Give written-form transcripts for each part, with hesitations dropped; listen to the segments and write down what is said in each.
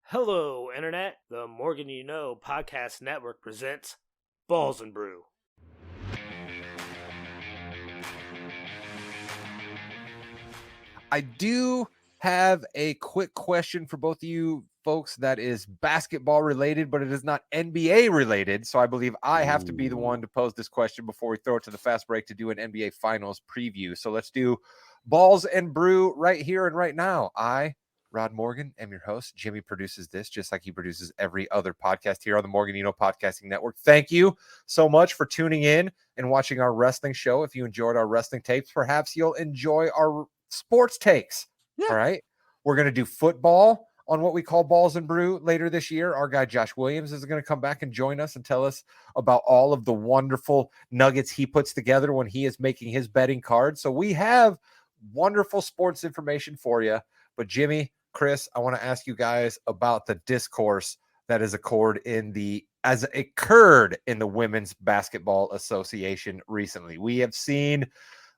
Hello, Internet. The Morgan You Know podcast network presents Balls and Brew. I do have a quick question for both of you folks that is basketball related, but it is not NBA related. So I believe I have to be the one to pose this question before we throw it to the fast break to do an NBA Finals preview. So let's do Balls and Brew right here and right now. Rod Morgan, am your host. Jimmy produces this just like he produces every other podcast here on the Morgan You Know Podcasting Network. Thank you so much for tuning in and watching our wrestling show. If you enjoyed our wrestling tapes, perhaps you'll enjoy our sports takes. Yeah. All right. We're going to do football on what we call Balls and Brew later this year. Our guy Josh Williams is going to come back and join us and tell us about all of the wonderful nuggets he puts together when he is making his betting cards. So we have wonderful sports information for you. But Jimmy, Chris, I want to ask you guys about the discourse that has occurred in the Women's Basketball Association recently. We have seen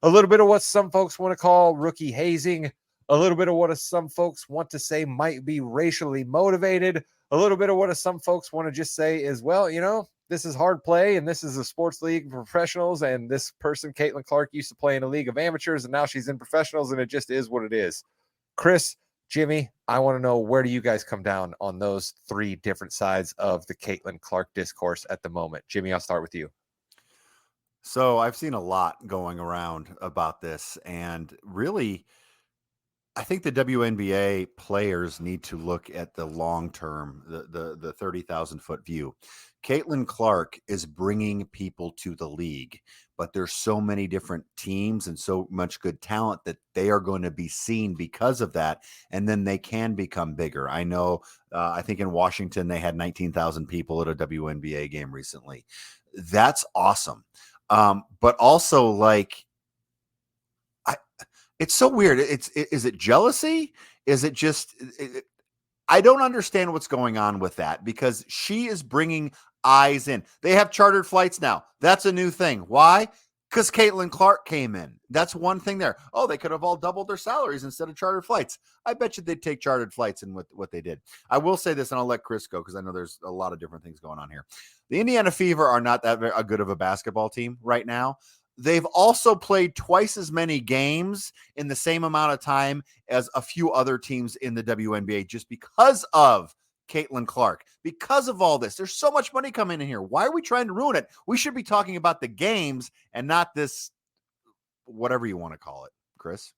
a little bit of what some folks want to call rookie hazing, a little bit of what some folks want to say might be racially motivated, a little bit of what some folks want to just say is, well, you know, this is hard play and this is a sports league for professionals, and this person, Caitlin Clark, used to play in a league of amateurs and now she's in professionals, and it just is what it is. Chris, Jimmy, I want to know, where do you guys come down on those three different sides of the Caitlin Clark discourse at the moment? Jimmy, I'll start with you. So I've seen a lot going around about this, and really, I think the WNBA players need to look at the long term, the 30,000 foot view. Caitlin Clark is bringing people to the league, but there's so many different teams and so much good talent that they are going to be seen because of that, and then they can become bigger. I know, I think in Washington they had 19,000 people at a WNBA game recently. That's awesome. But also, like, it's so weird. Is it jealousy? Is it just, I don't understand what's going on with that, because she is bringing eyes in. They have chartered flights now. That's a new thing. Why? Because Caitlin Clark came in. That's one thing there. Oh, they could have all doubled their salaries instead of chartered flights. I bet you they'd take chartered flights in what they did. I will say this, and I'll let Chris go because I know there's a lot of different things going on here. The Indiana Fever are not that good of a basketball team right now. They've also played twice as many games in the same amount of time as a few other teams in the WNBA, just because of Caitlin Clark, because of all this. There's so much money coming in here. Why are we trying to ruin it? We should be talking about the games and not this, whatever you want to call it. Chris?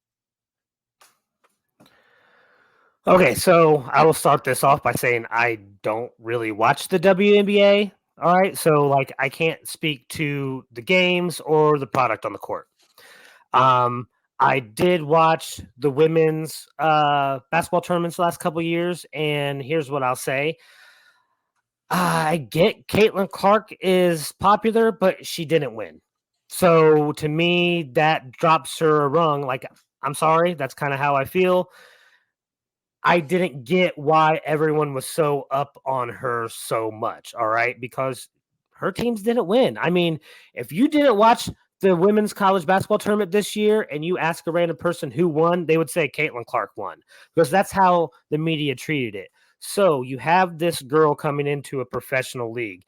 Okay, so I will start this off by saying I don't really watch the WNBA. All right, so like I can't speak to the games or the product on the court. I did watch the women's basketball tournaments the last couple of years, and here's what I'll say. I get Caitlin Clark is popular, but she didn't win. So to me, that drops her a rung. Like, I'm sorry, that's kind of how I feel. I didn't get why everyone was so up on her so much, all right? Because her teams didn't win. I mean, if you didn't watch the women's college basketball tournament this year and you ask a random person who won, they would say Caitlin Clark won, because that's how the media treated it. So you have this girl coming into a professional league,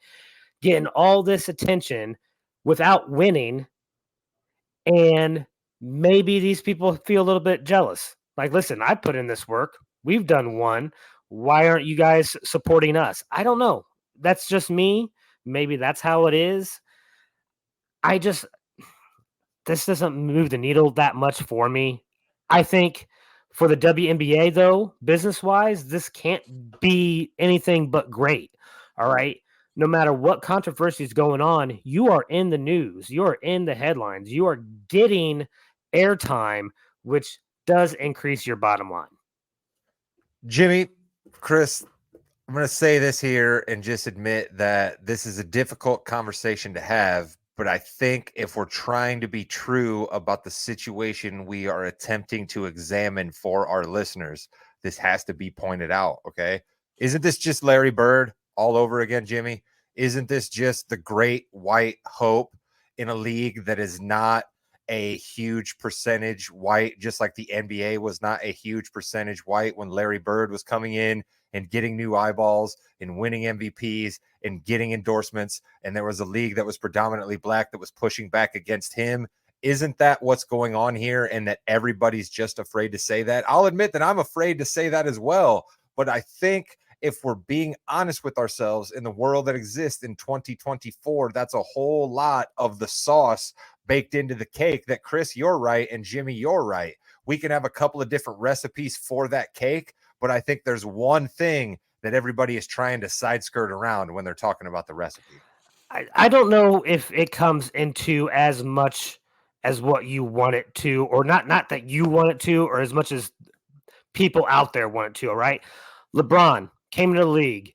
getting all this attention without winning, and maybe these people feel a little bit jealous. Like, listen, I put in this work. We've done one. Why aren't you guys supporting us? I don't know. That's just me. Maybe that's how it is. This doesn't move the needle that much for me. I think for the WNBA, though, business-wise, this can't be anything but great. All right? No matter what controversy is going on, you are in the news. You are in the headlines. You are getting airtime, which does increase your bottom line. Jimmy, Chris, I'm going to say this here and just admit that this is a difficult conversation to have, but I think if we're trying to be true about the situation we are attempting to examine for our listeners, this has to be pointed out, okay? Isn't this just Larry Bird all over again, Jimmy? Isn't this just the great white hope in a league that is not a huge percentage white, just like the NBA was not a huge percentage white when Larry Bird was coming in and getting new eyeballs and winning MVPs and getting endorsements. And there was a league that was predominantly black that was pushing back against him. Isn't that what's going on here? And that everybody's just afraid to say that? I'll admit that I'm afraid to say that as well. But I think if we're being honest with ourselves in the world that exists in 2024, that's a whole lot of the sauce baked into the cake that Chris, you're right. And Jimmy, you're right. We can have a couple of different recipes for that cake, but I think there's one thing that everybody is trying to side skirt around when they're talking about the recipe. I don't know if it comes into as much as what you want it to, or not that you want it to, or as much as people out there want it to. All right. LeBron came into the league,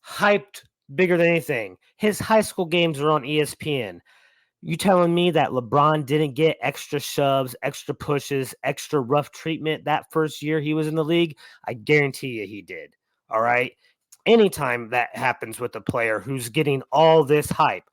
hyped bigger than anything. His high school games are on ESPN. You telling me that LeBron didn't get extra shoves, extra pushes, extra rough treatment that first year he was in the league? I guarantee you he did. All right. Anytime that happens with a player who's getting all this hype,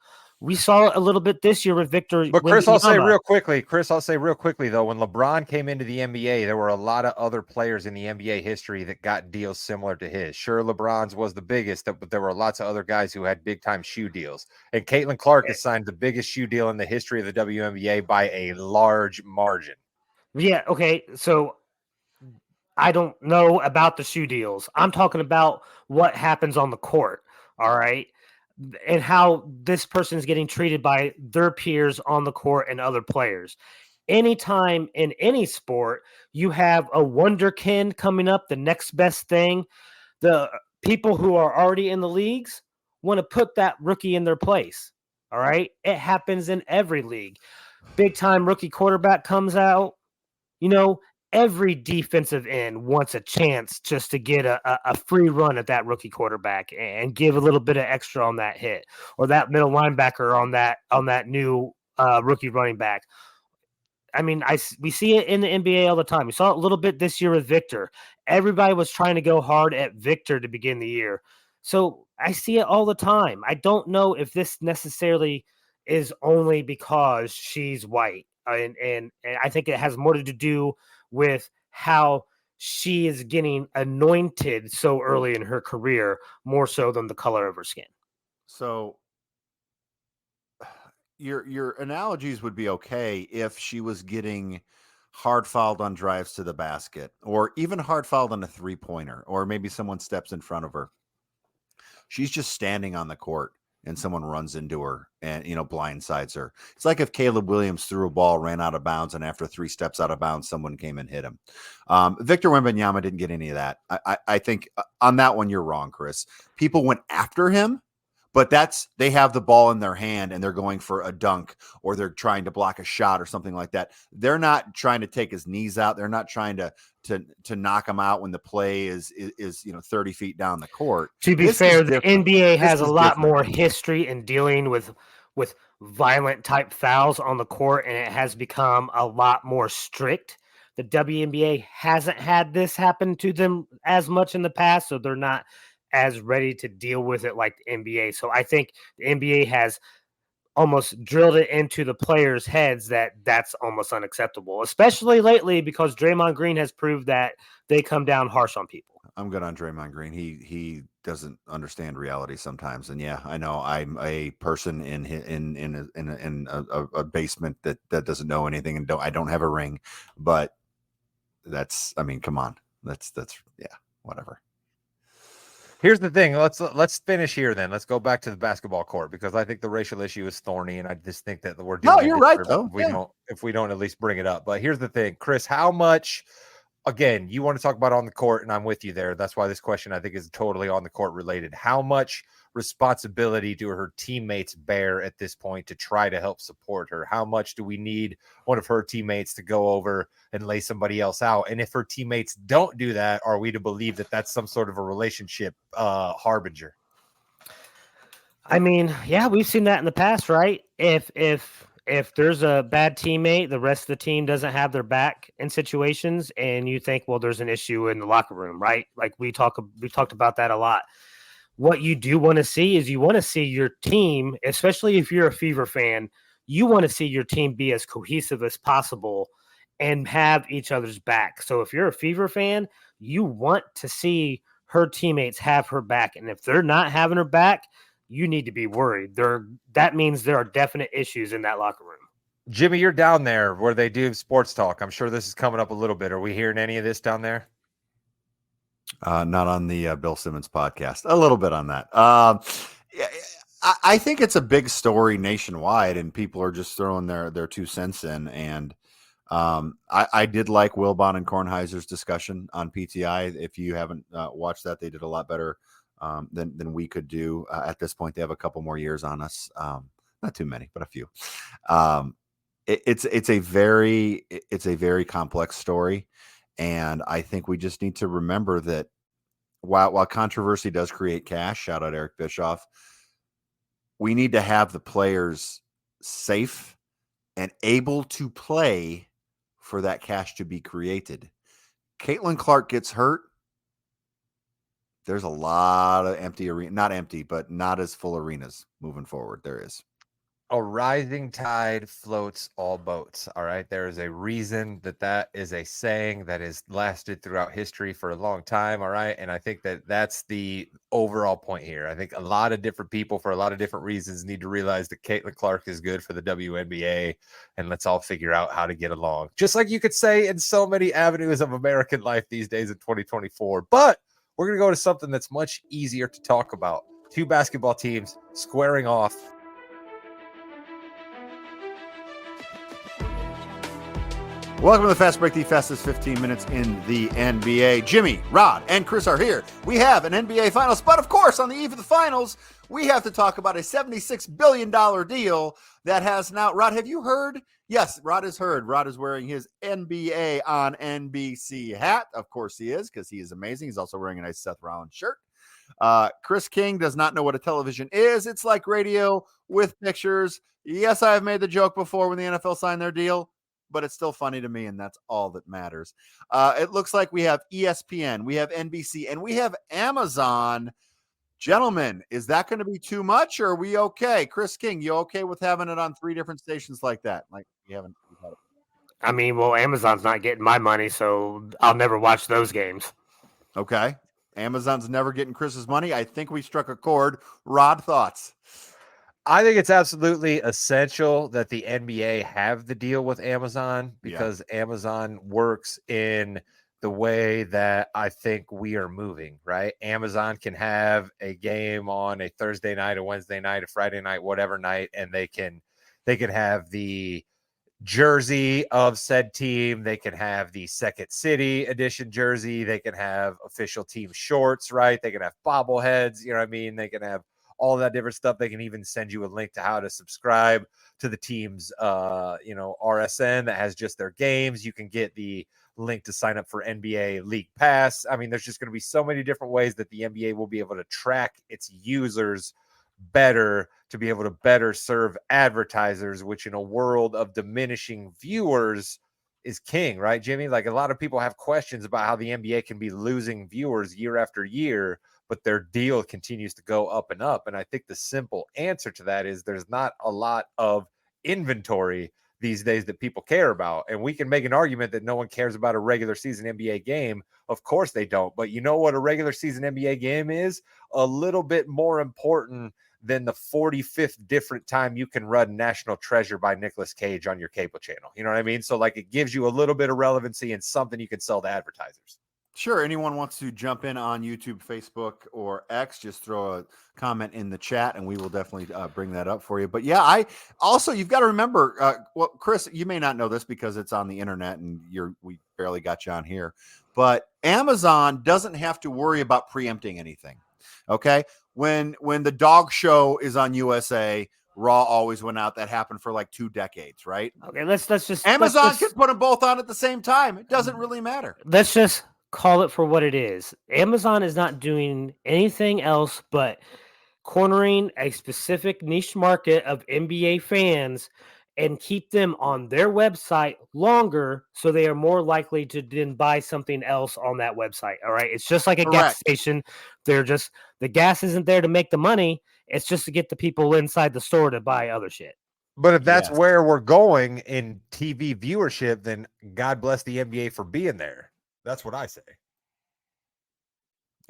we saw it a little bit this year with Victor. But Chris, I'll say real Wembanyama. quickly, though, when LeBron came into the NBA, there were a lot of other players in the NBA history that got deals similar to his. Sure, LeBron's was the biggest, but there were lots of other guys who had big time shoe deals. And Caitlin Clark has signed the biggest shoe deal in the history of the WNBA by a large margin. Yeah. Okay. So I don't know about the shoe deals. I'm talking about what happens on the court. All right. And how this person is getting treated by their peers on the court and other players. Anytime in any sport, you have a wonderkin coming up, the next best thing. The people who are already in the leagues want to put that rookie in their place. All right. It happens in every league. Big time rookie quarterback comes out. Every defensive end wants a chance just to get a free run at that rookie quarterback and give a little bit of extra on that hit, or that middle linebacker on that new rookie running back. I mean, we see it in the NBA all the time. We saw it a little bit this year with Victor. Everybody was trying to go hard at Victor to begin the year. So I see it all the time. I don't know if this necessarily is only because she's white. And I think it has more to do with how she is getting anointed so early in her career, more so than the color of her skin. So your analogies would be okay if she was getting hard fouled on drives to the basket, or even hard fouled on a 3-pointer, or maybe someone steps in front of her. She's just standing on the court and someone runs into her and, blindsides her. It's like if Caleb Williams threw a ball, ran out of bounds, and after 3 steps out of bounds, someone came and hit him. Victor Wembanyama didn't get any of that. I think on that one, you're wrong, Chris. People went after him, but they have the ball in their hand and they're going for a dunk, or they're trying to block a shot or something like that. They're not trying to take his knees out. They're not trying to knock him out when the play is 30 feet down the court. To be fair, the NBA has a lot more history in dealing with violent type fouls on the court, and it has become a lot more strict. The WNBA hasn't had this happen to them as much in the past, so they're not as ready to deal with it like the NBA. So I think the NBA has almost drilled it into the players' heads that that's almost unacceptable, especially lately because Draymond Green has proved that they come down harsh on people. I'm good on Draymond Green. He doesn't understand reality sometimes, and yeah, I know I'm a person in a basement that doesn't know anything, and I don't have a ring, but come on, that's yeah, whatever. Here's the thing. Let's finish here then. Let's go back to the basketball court, because I think the racial issue is thorny, and I just think that we're doing you're right though. If we don't at least bring it up. But here's the thing, Chris, how much, again, you want to talk about on the court, and I'm with you there. That's why this question I think is totally on the court related. How much responsibility do her teammates bear at this point to try to help support her? How much do we need one of her teammates to go over and lay somebody else out? And if her teammates don't do that, are we to believe that that's some sort of a relationship harbinger? I mean, yeah, we've seen that in the past, right? If there's a bad teammate, the rest of the team doesn't have their back in situations, and you think, well, there's an issue in the locker room, right? Like we talked about that a lot. What you do want to see is you want to see your team, especially if you're a Fever fan, you want to see your team be as cohesive as possible and have each other's back. So if you're a Fever fan, you want to see her teammates have her back. And if they're not having her back, you need to be worried. That means there are definite issues in that locker room. Jimmy, you're down there where they do sports talk. I'm sure this is coming up a little bit. Are we hearing any of this down there? Not on the Bill Simmons podcast. A little bit on that. I think it's a big story nationwide, and people are just throwing their 2 cents in. And I did like Wilbon and Kornheiser's discussion on PTI. If you haven't watched that, they did a lot better than we could do. At this point, they have a couple more years on us. Not too many, but a few. It's a very complex story. And I think we just need to remember that while controversy does create cash, shout out Eric Bischoff, we need to have the players safe and able to play for that cash to be created. Caitlin Clark gets hurt. There's a lot of empty arena, not empty, but not as full arenas moving forward. There is. A rising tide floats all boats. All right. There is a reason that is a saying that has lasted throughout history for a long time. All right. And I think that's the overall point here. I think a lot of different people for a lot of different reasons need to realize that Caitlin Clark is good for the WNBA, and let's all figure out how to get along. Just like you could say in so many avenues of American life these days in 2024. But we're going to go to something that's much easier to talk about. 2 basketball teams squaring off. Welcome to the Fast Break, the fastest 15 minutes in the NBA. Jimmy, Rod, and Chris are here. We have an NBA Finals, but of course, on the eve of the Finals, we have to talk about a $76 billion deal that has now. Rod, have you heard? Yes, Rod has heard. Rod is wearing his NBA on NBC hat. Of course he is, because he is amazing. He's also wearing a nice Seth Rollins shirt. Chris King does not know what a television is. It's like radio with pictures. Yes, I have made the joke before when the NFL signed their deal, but it's still funny to me, and that's all that matters. It looks like we have ESPN, we have NBC, and we have Amazon. Gentlemen, is that going to be too much, or are we okay? Chris King, you okay with having it on 3 different stations like that? Like we've had it. I mean, well, Amazon's not getting my money, so I'll never watch those games. Okay. Amazon's never getting Chris's money. I think we struck a chord. Rod, thoughts? I think it's absolutely essential that the NBA have the deal with Amazon, because Amazon works in the way that I think we are moving, right? Amazon can have a game on a Thursday night, a Wednesday night, a Friday night, whatever night, and they can have the jersey of said team. They can have the Second City edition jersey. They can have official team shorts, right? They can have bobbleheads, you know what I mean? They can have all that different stuff. They can even send you a link to how to subscribe to the team's, RSN that has just their games. You can get the link to sign up for NBA League Pass. I mean, there's just going to be so many different ways that the NBA will be able to track its users better, to be able to better serve advertisers, which in a world of diminishing viewers is king, right, Jimmy? Like, a lot of people have questions about how the NBA can be losing viewers year after year, but their deal continues to go up and up. And I think the simple answer to that is there's not a lot of inventory these days that people care about. And we can make an argument that no one cares about a regular season NBA game. Of course they don't. But you know what a regular season NBA game is? A little bit more important than the 45th different time you can run National Treasure by Nicolas Cage on your cable channel. You know what I mean? So like, it gives you a little bit of relevancy and something you can sell to advertisers. Sure. Anyone wants to jump in on YouTube, Facebook, or X, just throw a comment in the chat and we will definitely bring that up for you. But yeah, you've got to remember, Chris, you may not know this because it's on the internet and we barely got you on here, but Amazon doesn't have to worry about preempting anything. Okay. When the dog show is on USA, Raw always went out. That happened for like 2 decades, right? Okay, let's just Amazon can put them both on at the same time. It doesn't really matter. Let's just call it for what it is. Amazon is not doing anything else but cornering a specific niche market of NBA fans and keep them on their website longer, so they are more likely to then buy something else on that website. All right. It's just like a gas station. The gas isn't there to make the money. It's just to get the people inside the store to buy other shit. But if that's where we're going in TV viewership, then God bless the NBA for being there. That's what I say.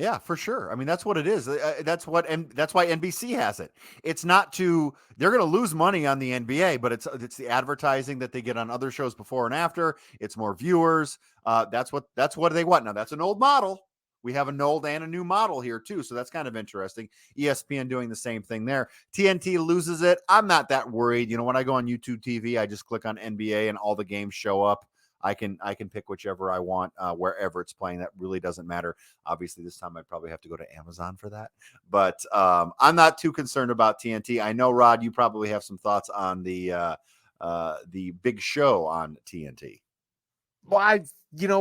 Yeah, for sure. I mean, that's what it is. That's why NBC has it. It's not they're going to lose money on the NBA, but it's the advertising that they get on other shows before and after. It's more viewers. That's what they want. Now, that's an old model. We have an old and a new model here too, so that's kind of interesting. ESPN doing the same thing there. TNT loses it. I'm not that worried. You know, when I go on YouTube TV, I just click on NBA and all the games show up. I can pick whichever I want wherever it's playing. That really doesn't matter. Obviously, this time I'd probably have to go to Amazon for that. But I'm not too concerned about TNT. I know, Rod, you probably have some thoughts on the big show on TNT. Well,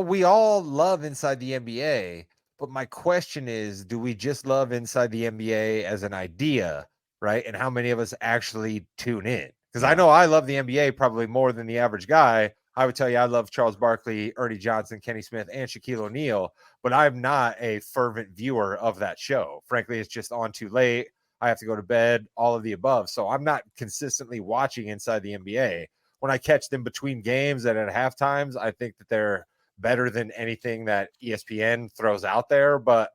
we all love Inside the NBA, but my question is, do we just love Inside the NBA as an idea, right? And how many of us actually tune in? Because I know I love the NBA probably more than the average guy. I would tell you I love Charles Barkley, Ernie Johnson, Kenny Smith, and Shaquille O'Neal, but I'm not a fervent viewer of that show. Frankly, it's just on too late. I have to go to bed, all of the above. So I'm not consistently watching Inside the NBA. When I catch them between games and at half times, I think that they're better than anything that ESPN throws out there. But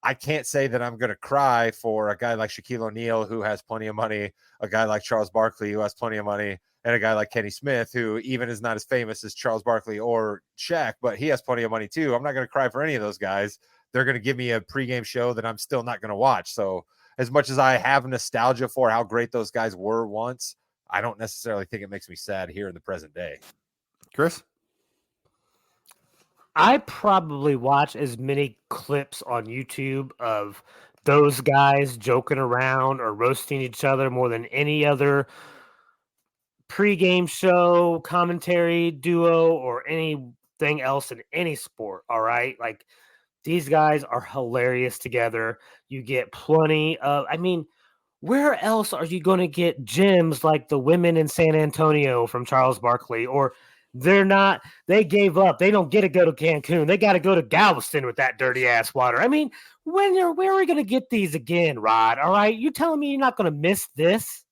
I can't say that I'm going to cry for a guy like Shaquille O'Neal, who has plenty of money, a guy like Charles Barkley, who has plenty of money, and a guy like Kenny Smith, who even is not as famous as Charles Barkley or Shaq, but he has plenty of money too. I'm not going to cry for any of those guys. They're going to give me a pregame show that I'm still not going to watch. So as much as I have nostalgia for how great those guys were once, I don't necessarily think it makes me sad here in the present day. Chris? I probably watch as many clips on YouTube of those guys joking around or roasting each other more than any other pregame show, commentary duo, or anything else in any sport. All right. Like, these guys are hilarious together. You get plenty of, where else are you going to get gems like the women in San Antonio from Charles Barkley? Or they gave up. They don't get to go to Cancun. They got to go to Galveston with that dirty ass water. Where are we going to get these again, Rod? All right. You telling me you're not going to miss this?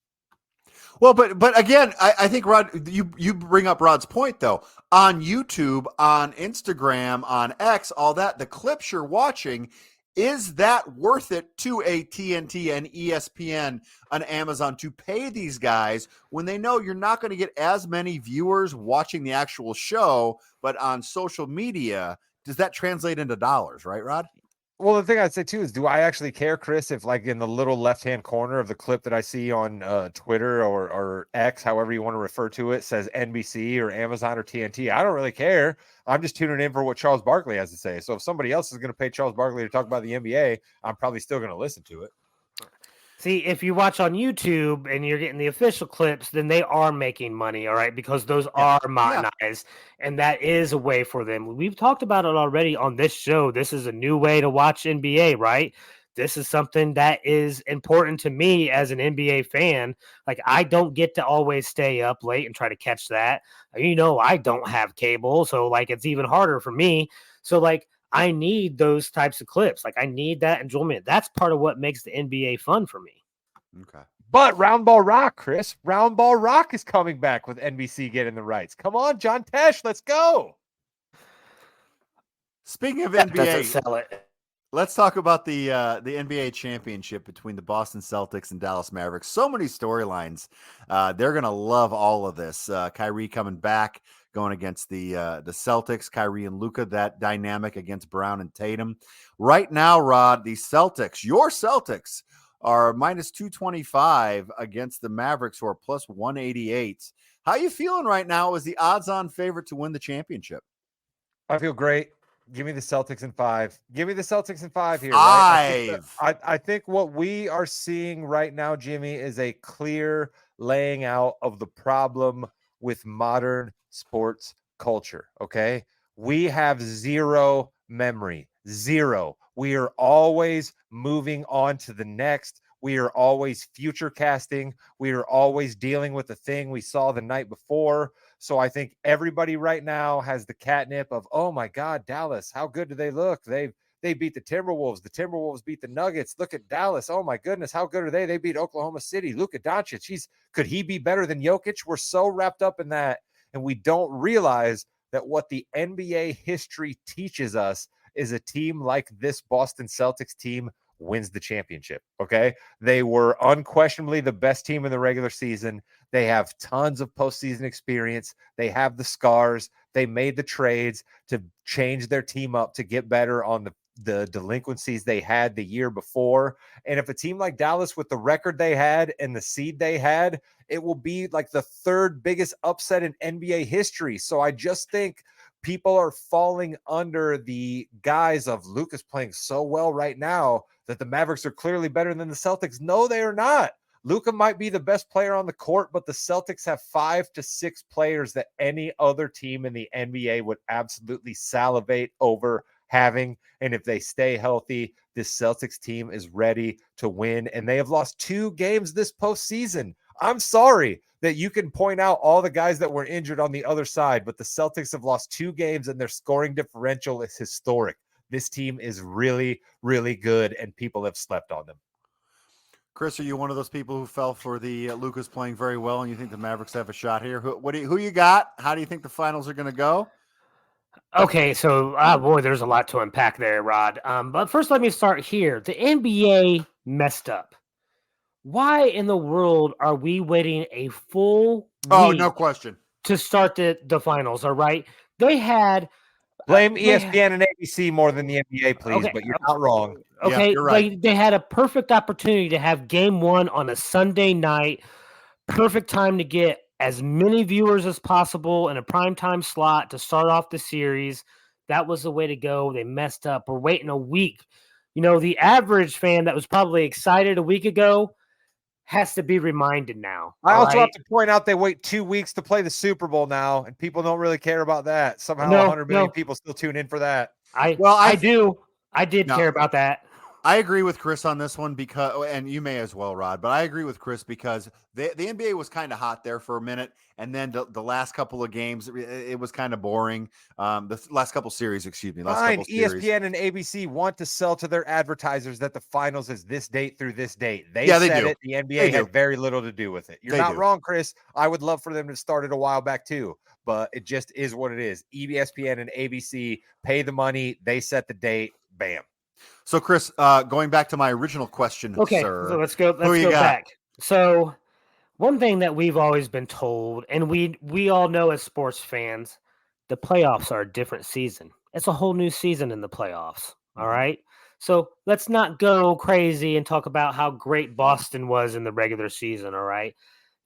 Well, but again, I think, Rod, you bring up Rod's point, though. On YouTube, on Instagram, on X, all that, the clips you're watching, is that worth it to a TNT, an ESPN, an Amazon to pay these guys when they know you're not going to get as many viewers watching the actual show, but on social media? Does that translate into dollars, right, Rod? Well, the thing I'd say too is, do I actually care, Chris, if like in the little left-hand corner of the clip that I see on Twitter or X, however you want to refer to it, says NBC or Amazon or TNT? I don't really care. I'm just tuning in for what Charles Barkley has to say. So if somebody else is going to pay Charles Barkley to talk about the NBA, I'm probably still going to listen to it. See, if you watch on YouTube and you're getting the official clips, then they are making money, all right, because those are monetized, and that is a way for them. We've talked about it already on this show. This is a new way to watch NBA, right? This is something that is important to me as an NBA fan. Like, I don't get to always stay up late and try to catch that. I don't have cable, so, like, it's even harder for me. So, like, I need those types of clips. Like, I need that enjoyment. That's part of what makes the NBA fun for me. Okay. But Round Ball Rock, Chris, Round Ball Rock is coming back with NBC getting the rights. Come on, John Tesh, let's go. Speaking of That NBA, doesn't sell it. Let's talk about the NBA championship between the Boston Celtics and Dallas Mavericks. So many storylines. They're going to love all of this. Kyrie coming back, going against the Celtics. Kyrie and Luka, that dynamic against Brown and Tatum. Right now, Rod, the Celtics, your Celtics, are minus 225 against the Mavericks, who are plus 188. How you feeling right now as the odds-on favorite to win the championship? I feel great. Give me the Celtics in 5. Give me the Celtics in 5 here. 5. Right? I think what we are seeing right now, Jimmy, is a clear laying out of the problem with modern sports culture. Okay. We have zero memory. Zero. We are always moving on to the next. We are always future casting. We are always dealing with the thing we saw the night before. So I think everybody right now has the catnip of, oh my God, Dallas, how good do they look? They beat the Timberwolves. The Timberwolves beat the Nuggets. Look at Dallas. Oh my goodness, how good are they? They beat Oklahoma City. Luka Doncic. Could he be better than Jokic? We're so wrapped up in that, and we don't realize that what the NBA history teaches us is a team like this Boston Celtics team wins the championship. Okay. They were unquestionably the best team in the regular season. They have tons of postseason experience. They have the scars. They made the trades to change their team up to get better on the delinquencies they had the year before. And if a team like Dallas, with the record they had and the seed they had, it will be like the third biggest upset in NBA history. So I just think people are falling under the guise of Luka's playing so well right now that the Mavericks are clearly better than the Celtics. No, they are not. Luka might be the best player on the court, but the Celtics have 5 to 6 players that any other team in the NBA would absolutely salivate over having. And if they stay healthy, this Celtics team is ready to win. And they have lost 2 games this postseason. I'm sorry that you can point out all the guys that were injured on the other side, but the Celtics have lost 2 games and their scoring differential is historic. This team is really, really good, and people have slept on them. Chris, are you one of those people who fell for the Luka's playing very well, and you think the Mavericks have a shot here? Who you got? How do you think the finals are going to go? Okay, so boy, there's a lot to unpack there, Rod. But first, let me start here. The NBA messed up. Why in the world are we waiting a full Oh, week no question. to start the finals? All right, they had Blame they ESPN and ABC more than the NBA, please, Okay, but you're not wrong. Yeah, okay, you're right. they had a perfect opportunity to have game 1 on a Sunday night. Perfect time to get as many viewers as possible in a primetime slot to start off the series. That was the way to go. They messed up. We're waiting a week. You know, the average fan that was probably excited a week ago has to be reminded now. I all also right? have to point out they wait 2 weeks to play the Super Bowl now, and people don't really care about that. Somehow No, 100 million no. people still tune in for that. I do. I did No. care about that. I agree with Chris on this one because, and you may as well, Rod, but I agree with Chris because the NBA was kind of hot there for a minute. And then the last couple of games, it was kind of boring. The last couple series, excuse me. Fine, ESPN and ABC want to sell to their advertisers that the finals is this date through this date. They said do. it. The NBA had very little to do with it. You're not wrong, Chris. I would love for them to start it a while back too, but it just is what it is. ESPN and ABC pay the money. They set the date. Bam. So, Chris, going back to my original question, Okay, sir. so let's go back. So one thing that we've always been told, and we all know as sports fans, the playoffs are a different season. It's a whole new season in the playoffs. All right. So let's not go crazy and talk about how great Boston was in the regular season. All right.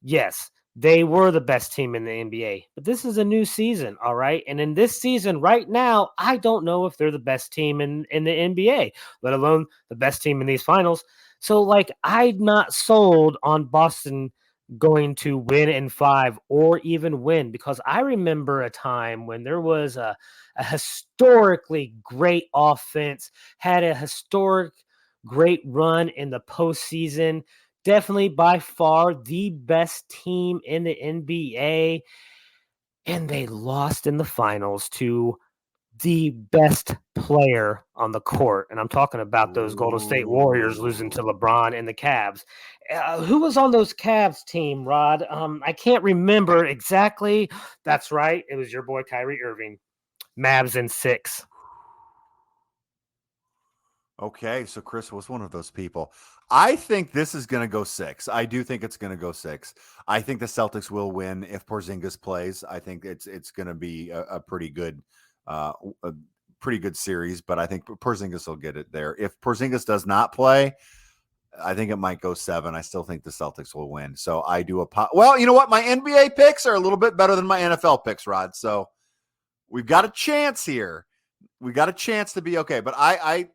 Yes, they were the best team in the NBA, but this is a new season. All right. And in this season right now, I don't know if they're the best team in the NBA, let alone the best team in these finals. So, like, I'm not sold on Boston going to win in 5 or even win, because I remember a time when there was a historically great offense, had a historic great run in the postseason. Definitely by far the best team in the NBA. And they lost in the finals to the best player on the court. And I'm talking about those Golden State Warriors losing to LeBron and the Cavs. Who was on those Cavs team, Rod? I can't remember exactly. That's right. It was your boy Kyrie Irving. Mavs in 6. Okay, so Chris was one of those people. I think this is going to go 6. I do think it's going to go 6. I think the Celtics will win if Porzingis plays. I think it's going to be a pretty good series, but I think Porzingis will get it there. If Porzingis does not play, I think it might go 7. I still think the Celtics will win. So I do well, you know what? My NBA picks are a little bit better than my NFL picks, Rod. So we've got a chance here. We got a chance to be okay. But I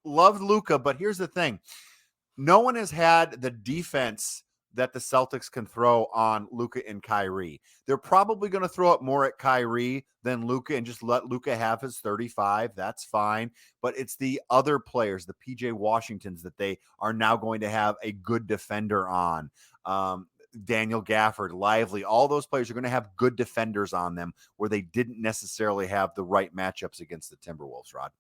loved Luka, but here's the thing. No one has had the defense that the Celtics can throw on Luka and Kyrie. They're probably going to throw it more at Kyrie than Luka and just let Luka have his 35. That's fine. But it's the other players, the PJ Washingtons, that they are now going to have a good defender on. Daniel Gafford, Lively, all those players are going to have good defenders on them where they didn't necessarily have the right matchups against the Timberwolves, Rod.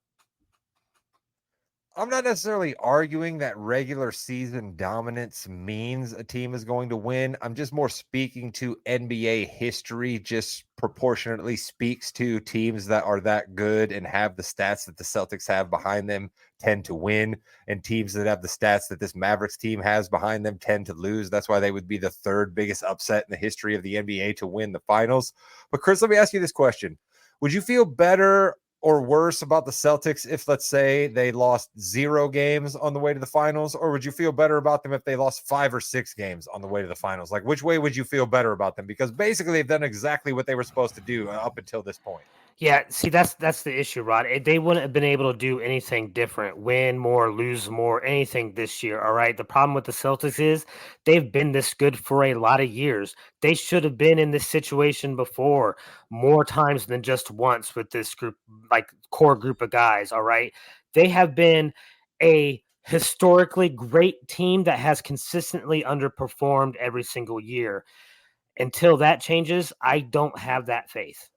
I'm not necessarily arguing that regular season dominance means a team is going to win. I'm just more speaking to NBA history, just proportionately speaks to teams that are that good and have the stats that the Celtics have behind them tend to win, and teams that have the stats that this Mavericks team has behind them tend to lose. That's why they would be the third biggest upset in the history of the NBA to win the finals. But Chris, let me ask you this question. Would you feel better or worse about the Celtics if, let's say, they lost 0 games on the way to the finals? Or would you feel better about them if they lost 5 or 6 games on the way to the finals? Like, which way would you feel better about them? Because basically they've done exactly what they were supposed to do up until this point. Yeah, see, that's the issue, Rod. They wouldn't have been able to do anything different, win more, lose more, anything this year. All right. The problem with the Celtics is they've been this good for a lot of years. They should have been in this situation before more times than just once with this group, like core group of guys. All right. They have been a historically great team that has consistently underperformed every single year. Until that changes, I don't have that faith.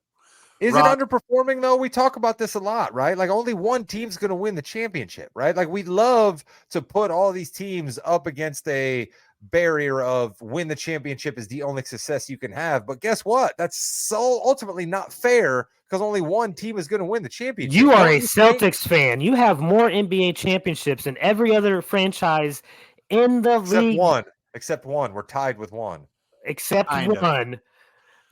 Is Rod, it underperforming though? We talk about this a lot, right? Like only one team's going to win the championship, right? Like we love to put all these teams up against a barrier of win the championship is the only success you can have. But guess what? That's so ultimately not fair because only one team is going to win the championship. You are Don't a you think? Celtics fan. You have more NBA championships than every other franchise in the Except league one. Except one. We're tied with one. except kind of. one.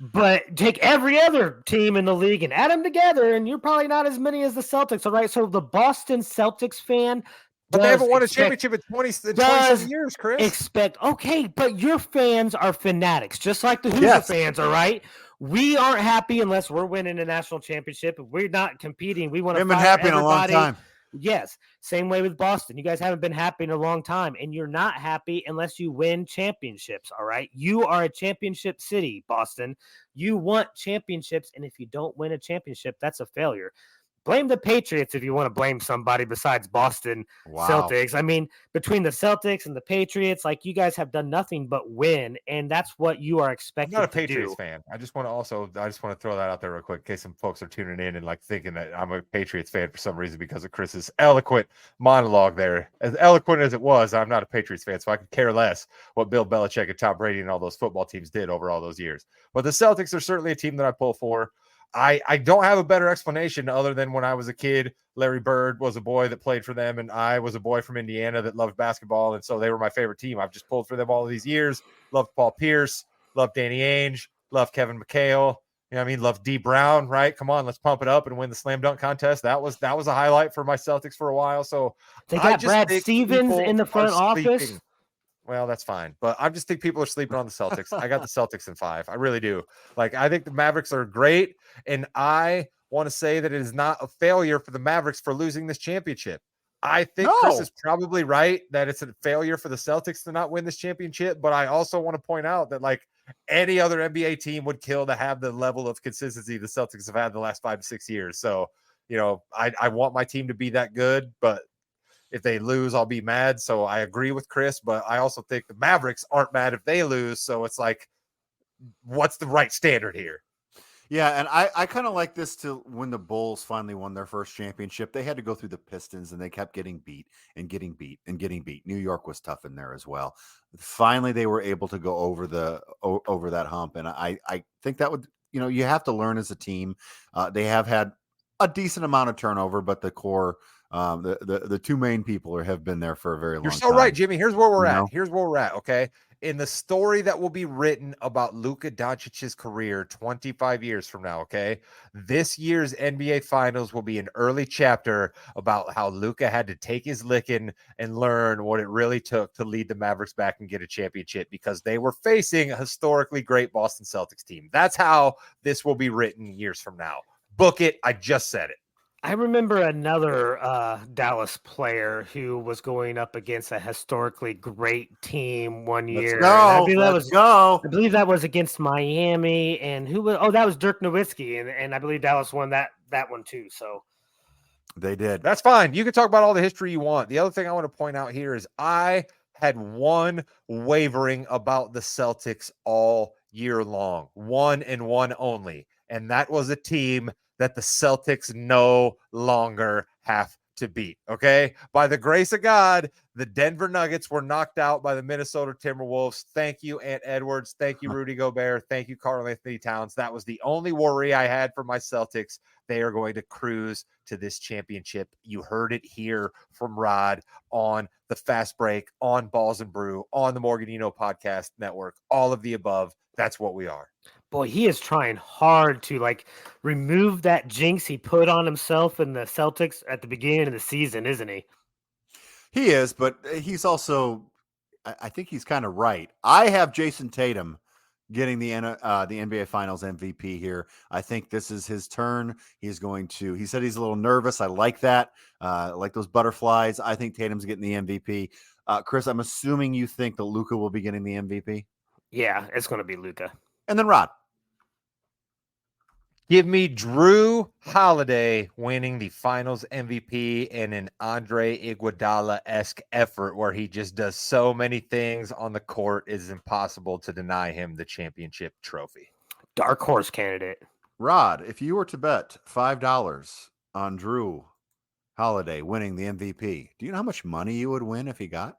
But take every other team in the league and add them together, and you're probably not as many as the Celtics. All right. So the Boston Celtics fan But they does haven't won a expect championship in 20 does 27 years, Chris. expect okay, but your fans are fanatics, just like the Hoosier Yes. fans are, right? We aren't happy unless we're winning a national championship. If we're not competing, we want We to haven't been fire happy in a long everybody. time. Yes, same way with Boston. You guys haven't been happy in a long time, and you're not happy unless you win championships. All right, you are a championship city, Boston. You want championships, and if you don't win a championship, that's a failure. Blame the Patriots if you want to blame somebody besides Boston Wow. Celtics. I mean, between the Celtics and the Patriots, like you guys have done nothing but win, and that's what you are I'm expected not a to Patriots do. fan. I just want to throw that out there real quick in case some folks are tuning in and like thinking that I'm a Patriots fan for some reason because of Chris's eloquent monologue there. As eloquent as it was, I'm not a Patriots fan, so I could care less what Bill Belichick and Tom Brady and all those football teams did over all those years. But the Celtics are certainly a team that I pull for. I don't have a better explanation other than when I was a kid, Larry Bird was a boy that played for them, and I was a boy from Indiana that loved basketball, and so they were my favorite team. I've just pulled for them all of these years. Loved Paul Pierce, loved Danny Ainge, loved Kevin McHale. You know what I mean? Loved D Brown, right? Come on, let's pump it up and win the slam dunk contest. That was a highlight for my Celtics for a while. So They I got just Brad think Stevens people in the are front office. sleeping. Well, that's fine. But I just think people are sleeping on the Celtics. I got the Celtics in 5. I really do. Like, I think the Mavericks are great. And I want to say that it is not a failure for the Mavericks for losing this championship. I think Chris No. is probably right that it's a failure for the Celtics to not win this championship. But I also want to point out that, like, any other NBA team would kill to have the level of consistency the Celtics have had the last 5 to 6 years. So, you know, I want my team to be that good, but if they lose, I'll be mad. So I agree with Chris, but I also think the Mavericks aren't mad if they lose. So it's like, what's the right standard here? Yeah, and I kind of like this to when the Bulls finally won their first championship. They had to go through the Pistons and they kept getting beat and getting beat and getting beat. New York was tough in there as well. Finally, they were able to go over that hump. And I think that would, you have to learn as a team. They have had a decent amount of turnover, but the core, the two main people have been there for a very long time. You're so right, Jimmy. Here's where we're You at. know? Here's where we're at. Okay. In the story that will be written about Luka Doncic's career 25 years from now, okay, this year's NBA Finals will be an early chapter about how Luka had to take his licking and learn what it really took to lead the Mavericks back and get a championship because they were facing a historically great Boston Celtics team. That's how this will be written years from now. Book it. I just said it. I remember another Dallas player who was going up against a historically great team one Let's year. And I go. believe that Let's was go. I believe that was against Miami, and who was? Oh, that was Dirk Nowitzki, and I believe Dallas won that one too. So They did. That's fine. You can talk about all the history you want. The other thing I want to point out here is I had one wavering about the Celtics all year long, one and one only. And that was a team that the Celtics no longer have to beat. Okay. By the grace of God, the Denver Nuggets were knocked out by the Minnesota Timberwolves. Thank you, Ant Edwards. Thank you, Rudy Gobert. Thank you, Karl-Anthony Towns. That was the only worry I had for my Celtics. They are going to cruise to this championship. You heard it here from Rod on the Fast Break, on Balls and Brew, on the Morganino Podcast Network, all of the above. That's what we are. Boy, he is trying hard to like remove that jinx he put on himself in the Celtics at the beginning of the season, isn't he? He is, but he's also, I think he's kind of right. I have Jason Tatum getting the NBA Finals MVP here. I think this is his turn. He said he's a little nervous. I like that. Like those butterflies. I think Tatum's getting the MVP. Chris, I'm assuming you think that Luka will be getting the MVP? Yeah, it's going to be Luka. And then Rod. Give me Drew Holiday winning the Finals MVP in an Andre Iguodala-esque effort where he just does so many things on the court, it is impossible to deny him the championship trophy. Dark horse candidate. Rod, if you were to bet $5 on Drew Holiday winning the MVP, do you know how much money you would win if he got?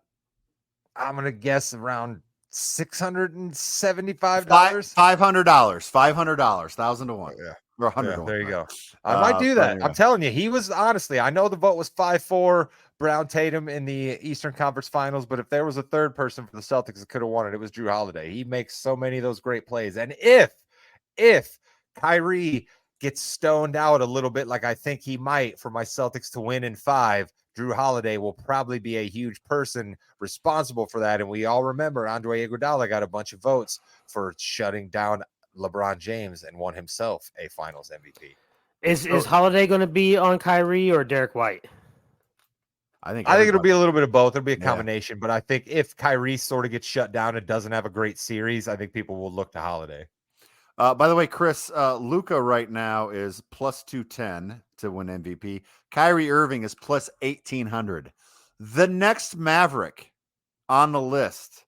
I'm going to guess around $675. $500. $500. 1,000 to 1. Yeah. Or 100 to 1. There you go. I might do that. I'm telling you, he was honestly, I know the vote was 5-4 Brown Tatum in the Eastern Conference Finals, but if there was a third person for the Celtics that could have won it, it was Drew Holiday. He makes so many of those great plays. And if Kyrie gets stoned out a little bit, like I think he might, for my Celtics to win in 5, Drew Holiday will probably be a huge person responsible for that. And we all remember Andre Iguodala got a bunch of votes for shutting down LeBron James and won himself a Finals MVP. Is Holiday going to be on Kyrie or Derek White? I think it'll be a little bit of both. It'll be a combination, but I think if Kyrie sort of gets shut down and doesn't have a great series, I think people will look to Holiday. By the way, Chris, Luka right now is plus 210 to win MVP. Kyrie Irving is plus 1,800. The next Maverick on the list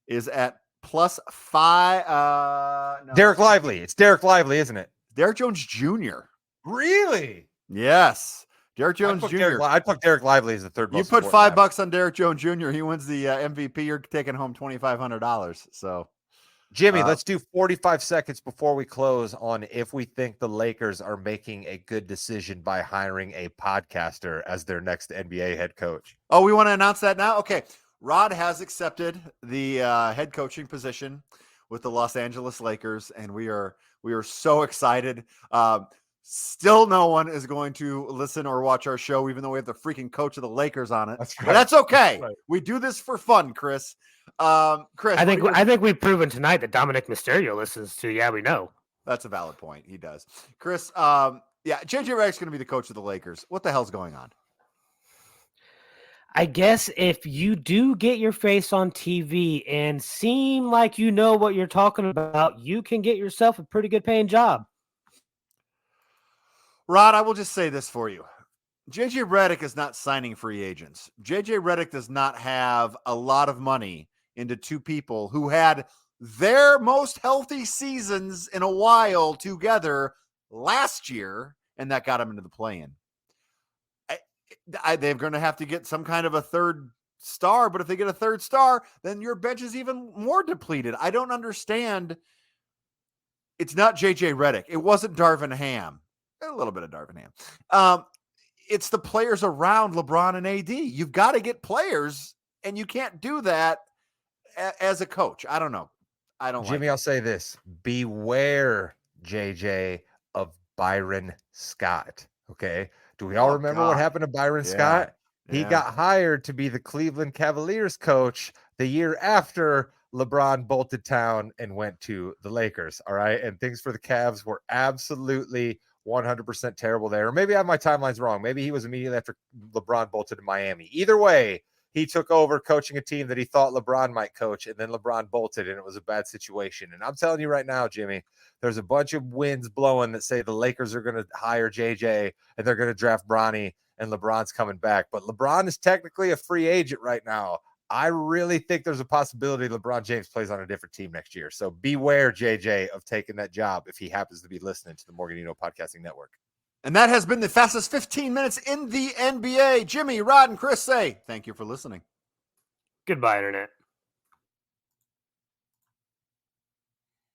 is at plus 5. No. Derek Lively. It's Derek Lively, isn't it? Derek Jones Jr. Really? Yes. Derek Jones Jr. I'd put Derek Lively as the third most. You put $5 on Derek Jones Jr. He wins the MVP. You're taking home $2,500. So, Jimmy, let's do 45 seconds before we close on if we think the Lakers are making a good decision by hiring a podcaster as their next NBA head coach. Oh, we want to announce that now? Okay. Rod has accepted the head coaching position with the Los Angeles Lakers, and we are so excited. Still no one is going to listen or watch our show, even though we have the freaking coach of the Lakers on it. That's right. But that's okay. That's right. We do this for fun, Chris. Chris, I think we've proven tonight that Dominic Mysterio listens to Yeah We Know. That's a valid point. He does. Chris, JJ Redick's going to be the coach of the Lakers. What the hell's going on? I guess if you do get your face on TV and seem like you know what you're talking about, you can get yourself a pretty good paying job. Rod, I will just say this for you. JJ Redick is not signing free agents. JJ Redick does not have a lot of money into two people who had their most healthy seasons in a while together last year, and that got them into the play-in. They're going to have to get some kind of a third star, but if they get a third star, then your bench is even more depleted. I don't understand. It's not JJ Redick. It wasn't Darvin Ham. A little bit of Darvin Ham. It's the players around LeBron and AD. You've got to get players, and you can't do that as a coach. I don't know. Jimmy, I'll say this. Beware, JJ, of Byron Scott. Okay. Do we all remember what happened to Byron Scott? He got hired to be the Cleveland Cavaliers coach the year after LeBron bolted town and went to the Lakers. All right. And things for the Cavs were absolutely 100% terrible there. Or maybe I have my timelines wrong. Maybe he was immediately after LeBron bolted to Miami. Either way, he took over coaching a team that he thought LeBron might coach, and then LeBron bolted, and it was a bad situation. And I'm telling you right now, Jimmy, there's a bunch of winds blowing that say the Lakers are going to hire JJ, and they're going to draft Bronny, and LeBron's coming back. But LeBron is technically a free agent right now. I really think there's a possibility LeBron James plays on a different team next year. So beware, JJ, of taking that job if he happens to be listening to the Morganino Podcasting Network. And that has been the fastest 15 minutes in the NBA. Jimmy, Rod, and Chris say thank you for listening. Goodbye, Internet.